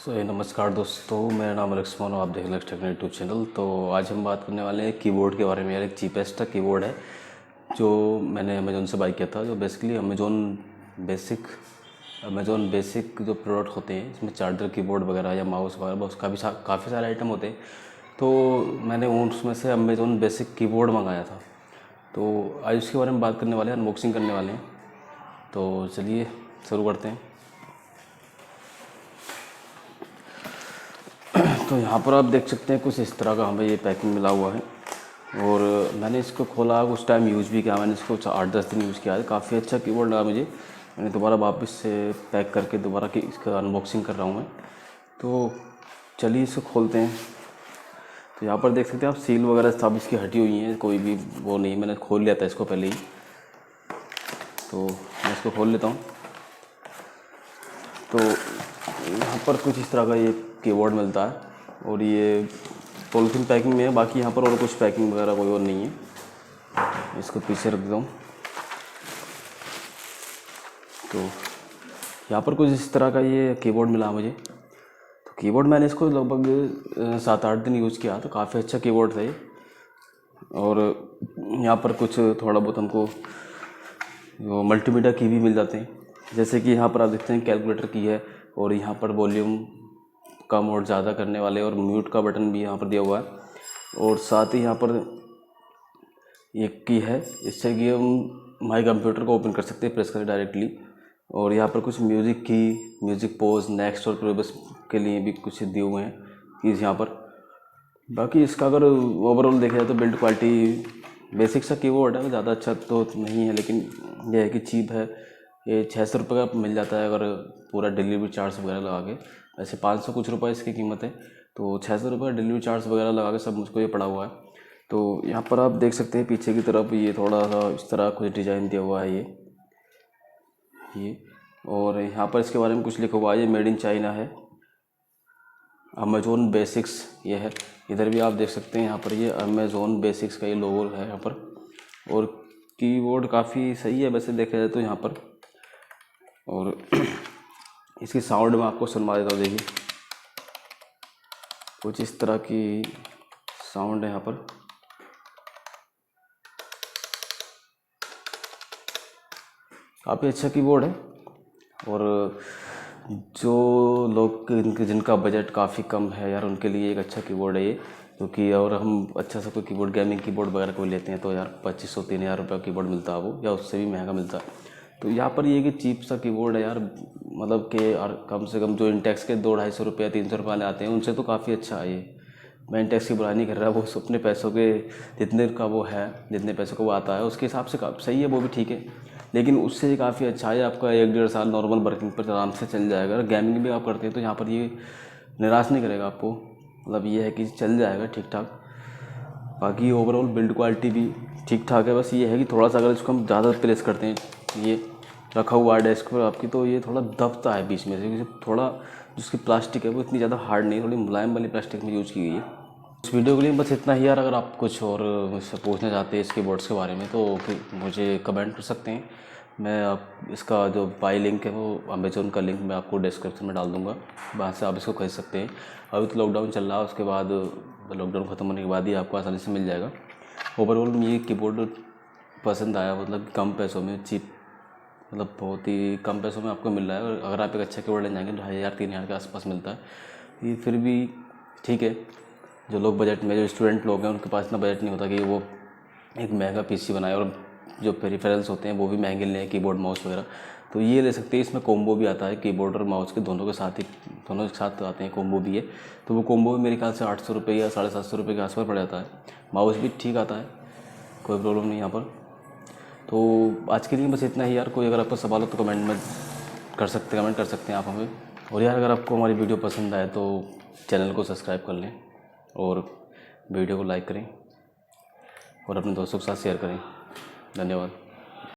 नमस्कार दोस्तों, मेरा नाम लक्ष्मण और आप देख रहे हैं टेक्निकल यूट्यूब चैनल। तो आज हम बात करने वाले हैं कीबोर्ड के बारे में। यार एक चीपेस्ट कीबोर्ड है जो मैंने अमेज़ोन से बाय किया था। जो बेसिकली अमेज़ोन बेसिक जो प्रोडक्ट होते हैं, इसमें चार्जर, कीबोर्ड वगैरह या माउस वगैरह बहुत काफ़ी सारे आइटम होते हैं। तो मैंने उसमें से अमेज़ोन बेसिक कीबोर्ड मंगाया था। तो आज उसके बारे में बात करने वाले हैं, अनबॉक्सिंग करने वाले हैं। तो चलिए शुरू करते हैं। तो यहाँ पर आप देख सकते हैं कुछ इस तरह का हमें ये पैकिंग मिला हुआ है। और मैंने इसको खोला, उस टाइम यूज़ भी किया, मैंने इसको 8-10 दिन यूज़ किया है। काफ़ी अच्छा कीबोर्ड लगा मुझे। मैंने दोबारा वापस से पैक करके दोबारा इसका अनबॉक्सिंग कर रहा हूँ मैं। तो चलिए इसको खोलते हैं। तो यहाँ पर देख सकते हैं आप, सील वगैरह सब इसकी हटी हुई हैं, कोई भी वो नहीं। मैंने खोल लिया था इसको पहले ही। तो मैं इसको खोल लेता हूँ। तो यहाँ पर कुछ इस तरह का ये कीबोर्ड मिलता है और ये पॉलीथीन पैकिंग में है। बाकी यहाँ पर और कुछ पैकिंग वगैरह कोई और नहीं है। इसको पीछे रख देता हूँ। तो यहाँ पर कुछ इस तरह का ये कीबोर्ड मिला मुझे। तो कीबोर्ड मैंने इसको लगभग 7-8 दिन यूज़ किया। तो काफ़ी अच्छा कीबोर्ड था ये। और यहाँ पर कुछ थोड़ा बहुत हमको वो मल्टीमीडिया की भी मिल जाते हैं। जैसे कि यहाँ पर आप देखते हैं कैलकुलेटर की है, और यहाँ पर वॉल्यूम कम और ज़्यादा करने वाले और म्यूट का बटन भी यहाँ पर दिया हुआ है। और साथ ही यहाँ पर एक की है, इससे कि हम माई कंप्यूटर को ओपन कर सकते हैं प्रेस करके डायरेक्टली। और यहाँ पर कुछ म्यूज़िक की, म्यूज़िक पोज, नेक्स्ट और प्रीवियस के लिए भी कुछ दिए हुए हैं कीज़ यहाँ पर। बाकी इसका अगर ओवरऑल देखा जाए तो बिल्ड क्वालिटी बेसिक सा कीबोर्ड है, ज़्यादा अच्छा तो नहीं है, लेकिन यह है कि चीप है। ये 600 रुपये का मिल जाता है अगर पूरा डिलीवरी चार्ज वगैरह लगा के। वैसे 500 कुछ रुपये इसकी कीमत है। तो 600 रुपये डिलीवरी चार्ज वगैरह लगा के सब मुझको ये पड़ा हुआ है। तो यहाँ पर आप देख सकते हैं पीछे की तरफ ये थोड़ा सा इस तरह कुछ डिज़ाइन दिया हुआ है ये। और यहाँ पर इसके बारे में कुछ लिखा हुआ है, ये मेड इन चाइना है, अमेज़ोन बेसिक्स ये है। इधर भी आप देख सकते हैं, यहाँ पर ये अमेज़ोन बेसिक्स का ये लोगो है यहाँ पर। और कीबोर्ड काफ़ी सही है वैसे देखा जाए तो यहाँ पर। और इसकी साउंड मैं आपको सुनवा देता हूँ। देखिए कुछ इस तरह की साउंड है यहाँ पर। काफ़ी अच्छा कीबोर्ड है। और जो लोग जिनका बजट काफ़ी कम है यार, उनके लिए एक अच्छा कीबोर्ड है ये। क्योंकि और हम अच्छा सा कोई कीबोर्ड, गेमिंग कीबोर्ड वगैरह कोई लेते हैं तो यार 2500-3000 रुपये का कीबोर्ड मिलता है वो, या उससे भी महंगा मिलता है। तो यहाँ पर ये कि चीप सा कीबोर्ड है यार, मतलब कि और कम से कम जो इंटेक्स के 200-250 रुपये 300 रुपये वाले आते हैं, उनसे तो काफ़ी अच्छा है ये। मैं इंटेक्स की बुराई नहीं कर रहा, वो अपने पैसों के जितने का वो है, जितने पैसों का वो आता है उसके हिसाब से सही है, वो भी ठीक है। लेकिन उससे काफ़ी अच्छा है, आपका 1-1.5 साल नॉर्मल वर्किंग पर आराम से चल जाएगा। अगर गेमिंग भी आप करते हैं तो यहाँ पर ये निराश नहीं करेगा आपको। मतलब ये है कि चल जाएगा ठीक ठाक। बाकी ओवरऑल बिल्ड क्वालिटी भी ठीक ठाक है। बस ये है कि थोड़ा सा अगर इसको हम ज़्यादा प्रेस करते हैं, ये रखा हुआ है डेस्क पर आपकी, तो ये थोड़ा दबता है बीच में से, क्योंकि थोड़ा जिसकी प्लास्टिक है वो इतनी ज़्यादा हार्ड नहीं, थोड़ी मुलायम वाली प्लास्टिक में यूज़ की गई है। इस वीडियो के लिए बस इतना ही यार। अगर आप कुछ और मुझसे पूछना चाहते हैं इस कीबोर्ड्स के बारे में तो फिर मुझे कमेंट कर सकते हैं। मैं आप इसका जो बाय लिंक है वो अमेज़ोन का लिंक मैं आपको डिस्क्रिप्शन में डाल दूँगा, वहाँ से आप इसको खरीद सकते हैं। अभी तो लॉकडाउन चल रहा है, उसके बाद लॉकडाउन ख़त्म होने के बाद ही आपको आसानी से मिल जाएगा। ओवरऑल मुझे कीबोर्ड पसंद आया, मतलब कम पैसों में, चीप, मतलब बहुत ही कम पैसों में आपको मिल रहा है। और अगर आप एक अच्छा कीबोर्ड ले जाएंगे तो 2,000-3,000 के आसपास मिलता है। ये फिर भी ठीक है। जो लोग बजट में, जो स्टूडेंट लोग हैं, उनके पास इतना बजट नहीं होता कि वो एक महंगा पीसी बनाए, और जो पेरिफेरल्स होते हैं वो भी महंगे लें, कीबोर्ड माउस वगैरह, तो ये ले सकते हैं। इसमें कॉम्बो भी आता है, कीबोर्ड और माउस के दोनों के साथ ही, दोनों के साथ आते हैं, कॉम्बो भी है। तो वो कॉम्बो भी मेरे ख्याल से 800 रुपये या 750 रुपये के आसपास पड़ जाता है। माउस भी ठीक आता है, कोई प्रॉब्लम नहीं यहाँ पर। तो आज के लिए बस इतना ही यार। कोई अगर आपको सवाल हो तो कमेंट कर सकते हैं आप हमें। और यार अगर आपको हमारी वीडियो पसंद आए तो चैनल को सब्सक्राइब कर लें, और वीडियो को लाइक करें, और अपने दोस्तों के साथ शेयर करें। धन्यवाद।